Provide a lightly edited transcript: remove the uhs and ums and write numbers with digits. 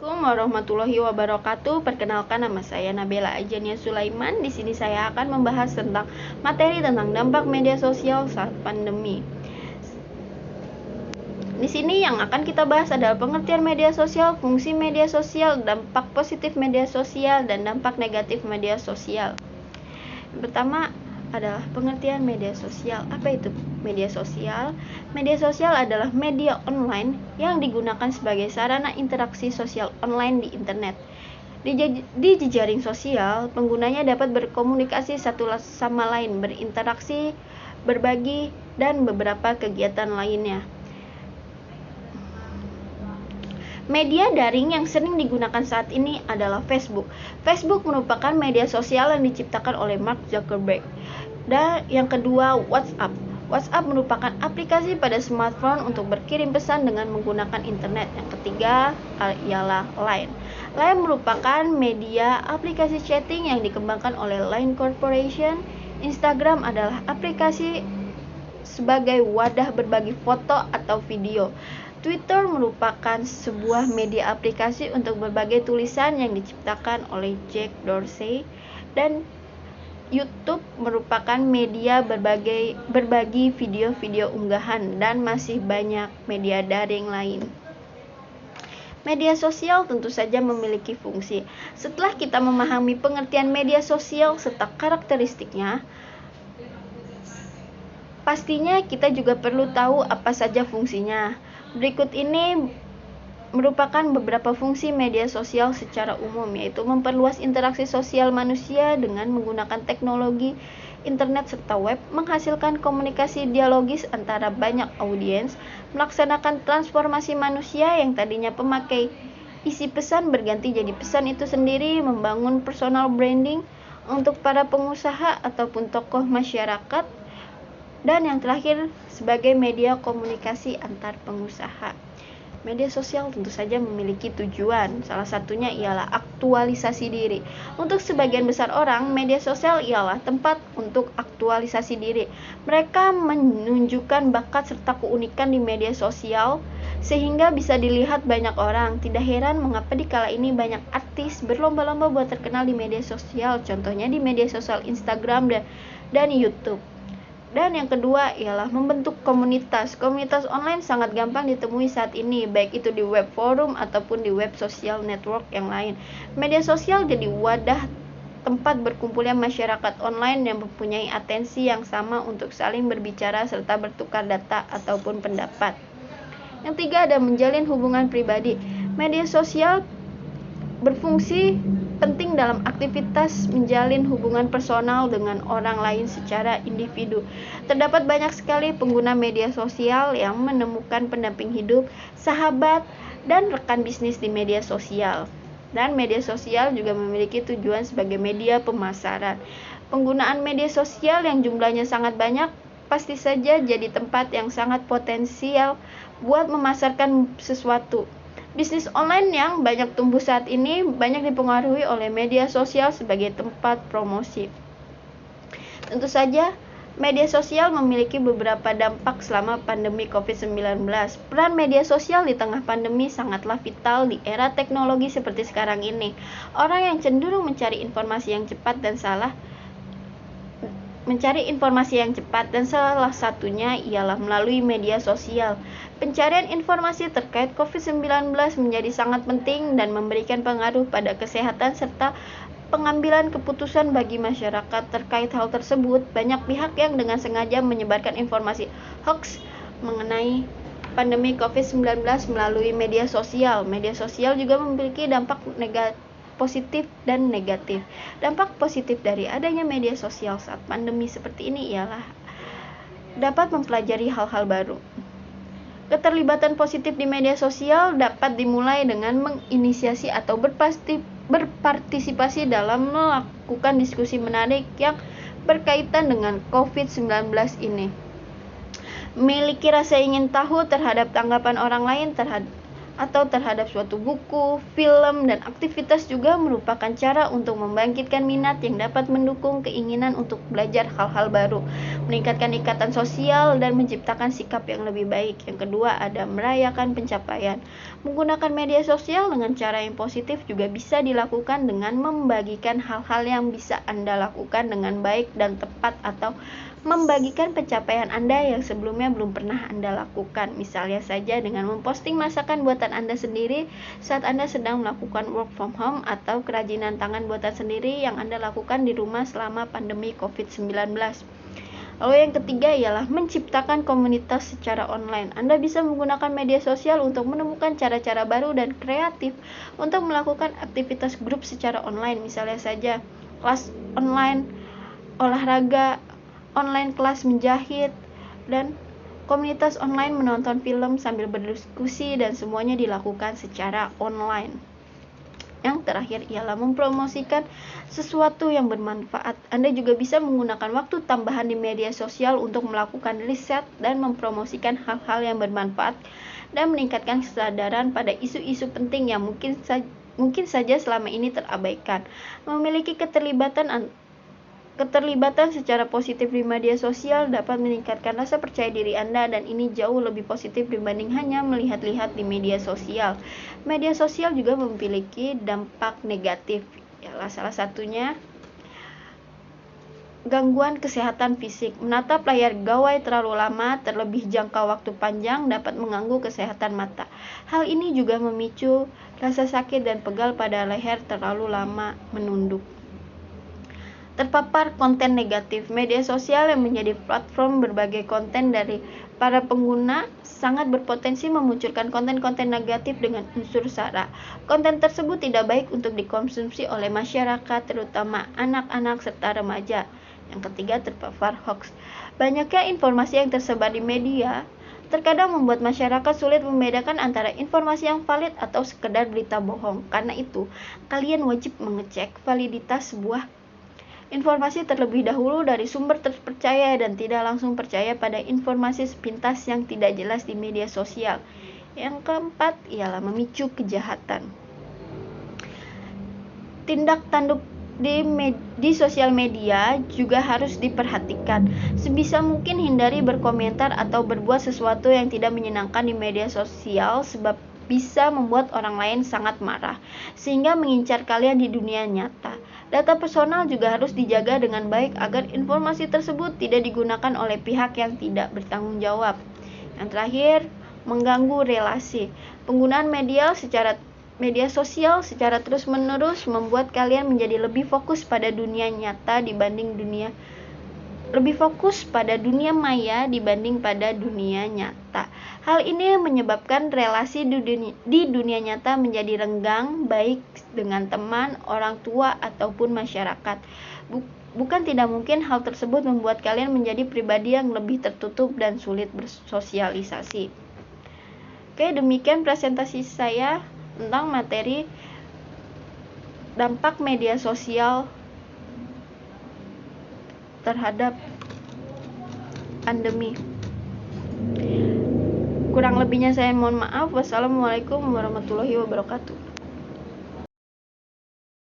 Assalamualaikum warahmatullahi wabarakatuh. Perkenalkan, nama saya Nabela Ajania Sulaiman. Di sini saya akan membahas tentang materi tentang dampak media sosial saat pandemi. Di sini yang akan kita bahas adalah pengertian media sosial, fungsi media sosial, dampak positif media sosial, dan dampak negatif media sosial. Yang pertama adalah pengertian media sosial. Apa itu media sosial? Media sosial adalah media online yang digunakan sebagai sarana interaksi sosial online di internet. Di jejaring sosial, penggunanya dapat berkomunikasi satu sama lain, berinteraksi, berbagi, dan beberapa kegiatan lainnya. Media daring yang sering digunakan saat ini adalah Facebook. Facebook merupakan media sosial yang diciptakan oleh Mark Zuckerberg. Dan yang kedua, WhatsApp. WhatsApp merupakan aplikasi pada smartphone untuk berkirim pesan dengan menggunakan internet. Yang ketiga ialah Line. Line merupakan media aplikasi chatting yang dikembangkan oleh Line Corporation. Instagram adalah aplikasi sebagai wadah berbagi foto atau video. Twitter merupakan sebuah media aplikasi untuk berbagai tulisan yang diciptakan oleh Jack Dorsey, dan YouTube merupakan media berbagi video-video unggahan, dan masih banyak media daring lain. Media sosial tentu saja memiliki fungsi. Setelah kita memahami pengertian media sosial serta karakteristiknya, pastinya kita juga perlu tahu apa saja fungsinya. Berikut ini merupakan beberapa fungsi media sosial secara umum, yaitu memperluas interaksi sosial manusia dengan menggunakan teknologi internet serta web, menghasilkan komunikasi dialogis antara banyak audiens, melaksanakan transformasi manusia yang tadinya pemakai isi pesan berganti jadi pesan itu sendiri, membangun personal branding untuk para pengusaha ataupun tokoh masyarakat, dan yang terakhir sebagai media komunikasi antar pengusaha. Media sosial tentu saja memiliki tujuan, salah satunya ialah aktualisasi diri. Untuk sebagian besar orang, media sosial ialah tempat untuk aktualisasi diri. Mereka menunjukkan bakat serta keunikan di media sosial sehingga bisa dilihat banyak orang. Tidak heran mengapa dikala ini banyak artis berlomba-lomba buat terkenal di media sosial, contohnya di media sosial Instagram dan YouTube. Dan yang kedua ialah membentuk komunitas. Komunitas online sangat gampang ditemui saat ini, baik itu di web forum ataupun di web social network yang lain. Media sosial jadi wadah tempat berkumpulnya masyarakat online yang mempunyai atensi yang sama untuk saling berbicara serta bertukar data ataupun pendapat. Yang tiga ada menjalin hubungan pribadi. Media sosial berfungsi penting dalam aktivitas menjalin hubungan personal dengan orang lain secara individu. Terdapat banyak sekali pengguna media sosial yang menemukan pendamping hidup, sahabat, dan rekan bisnis di media sosial. Dan media sosial juga memiliki tujuan sebagai media pemasaran. Penggunaan media sosial yang jumlahnya sangat banyak pasti saja jadi tempat yang sangat potensial buat memasarkan sesuatu. Bisnis online yang banyak tumbuh saat ini banyak dipengaruhi oleh media sosial sebagai tempat promosi. Tentu saja, media sosial memiliki beberapa dampak selama pandemi COVID-19. Peran media sosial di tengah pandemi sangatlah vital di era teknologi seperti sekarang ini. Orang yang cenderung mencari informasi yang cepat dan salah satunya ialah melalui media sosial. Pencarian informasi terkait COVID-19 menjadi sangat penting dan memberikan pengaruh pada kesehatan serta pengambilan keputusan bagi masyarakat terkait hal tersebut. Banyak pihak yang dengan sengaja menyebarkan informasi hoax mengenai pandemi COVID-19 melalui media sosial. Media sosial juga memiliki dampak positif dan negatif. Dampak positif dari adanya media sosial saat pandemi seperti ini ialah dapat mempelajari hal-hal baru. Keterlibatan positif di media sosial dapat dimulai dengan menginisiasi atau berpartisipasi dalam melakukan diskusi menarik yang berkaitan dengan COVID-19 ini. Memiliki rasa ingin tahu terhadap tanggapan orang lain atau terhadap suatu buku, film, dan aktivitas juga merupakan cara untuk membangkitkan minat yang dapat mendukung keinginan untuk belajar hal-hal baru, meningkatkan ikatan sosial, dan menciptakan sikap yang lebih baik. Yang kedua, ada merayakan pencapaian. Menggunakan media sosial dengan cara yang positif juga bisa dilakukan dengan membagikan hal-hal yang bisa Anda lakukan dengan baik dan tepat, atau membagikan pencapaian Anda yang sebelumnya belum pernah Anda lakukan. Misalnya saja dengan memposting masakan buatan Anda sendiri saat Anda sedang melakukan work from home, atau kerajinan tangan buatan sendiri yang Anda lakukan di rumah selama pandemi COVID-19. Lalu yang ketiga ialah menciptakan komunitas secara online. Anda bisa menggunakan media sosial untuk menemukan cara-cara baru dan kreatif untuk melakukan aktivitas grup secara online. Misalnya saja kelas online olahraga, online kelas menjahit, dan komunitas online menonton film sambil berdiskusi, dan semuanya dilakukan secara online. Yang terakhir ialah mempromosikan sesuatu yang bermanfaat. Anda juga bisa menggunakan waktu tambahan di media sosial untuk melakukan riset dan mempromosikan hal-hal yang bermanfaat dan meningkatkan kesadaran pada isu-isu penting yang mungkin saja selama ini terabaikan. Memiliki keterlibatan secara positif di media sosial dapat meningkatkan rasa percaya diri Anda, dan ini jauh lebih positif dibanding hanya melihat-lihat di media sosial. Media sosial juga memiliki dampak negatif. Salah satunya gangguan kesehatan fisik. Menatap layar gawai terlalu lama, terlebih jangka waktu panjang, dapat mengganggu kesehatan mata. Hal ini juga memicu rasa sakit dan pegal pada leher terlalu lama menunduk. Terpapar konten negatif. Media sosial yang menjadi platform berbagai konten dari para pengguna sangat berpotensi memunculkan konten-konten negatif dengan unsur sara. Konten tersebut tidak baik untuk dikonsumsi oleh masyarakat, terutama anak-anak serta remaja. Yang ketiga, terpapar hoax. Banyaknya informasi yang tersebar di media terkadang membuat masyarakat sulit membedakan antara informasi yang valid atau sekedar berita bohong. Karena itu, kalian wajib mengecek validitas sebuah informasi terlebih dahulu dari sumber terpercaya dan tidak langsung percaya pada informasi sepintas yang tidak jelas di media sosial. Yang keempat ialah memicu kejahatan. Tindak tanduk di sosial media juga harus diperhatikan. Sebisa mungkin hindari berkomentar atau berbuat sesuatu yang tidak menyenangkan di media sosial, sebab bisa membuat orang lain sangat marah, sehingga mengincar kalian di dunia nyata. Data personal juga harus dijaga dengan baik agar informasi tersebut tidak digunakan oleh pihak yang tidak bertanggung jawab. Yang terakhir, mengganggu relasi. Penggunaan media sosial secara terus-menerus membuat kalian menjadi lebih fokus pada dunia maya dibanding pada dunia nyata. Hal ini menyebabkan relasi di dunia nyata menjadi renggang, baik dengan teman, orang tua, ataupun masyarakat. Bukan tidak mungkin hal tersebut membuat kalian menjadi pribadi yang lebih tertutup dan sulit bersosialisasi. Oke, demikian presentasi saya tentang materi dampak media sosial terhadap pandemi. Kurang lebihnya saya mohon maaf. Wassalamualaikum warahmatullahi wabarakatuh.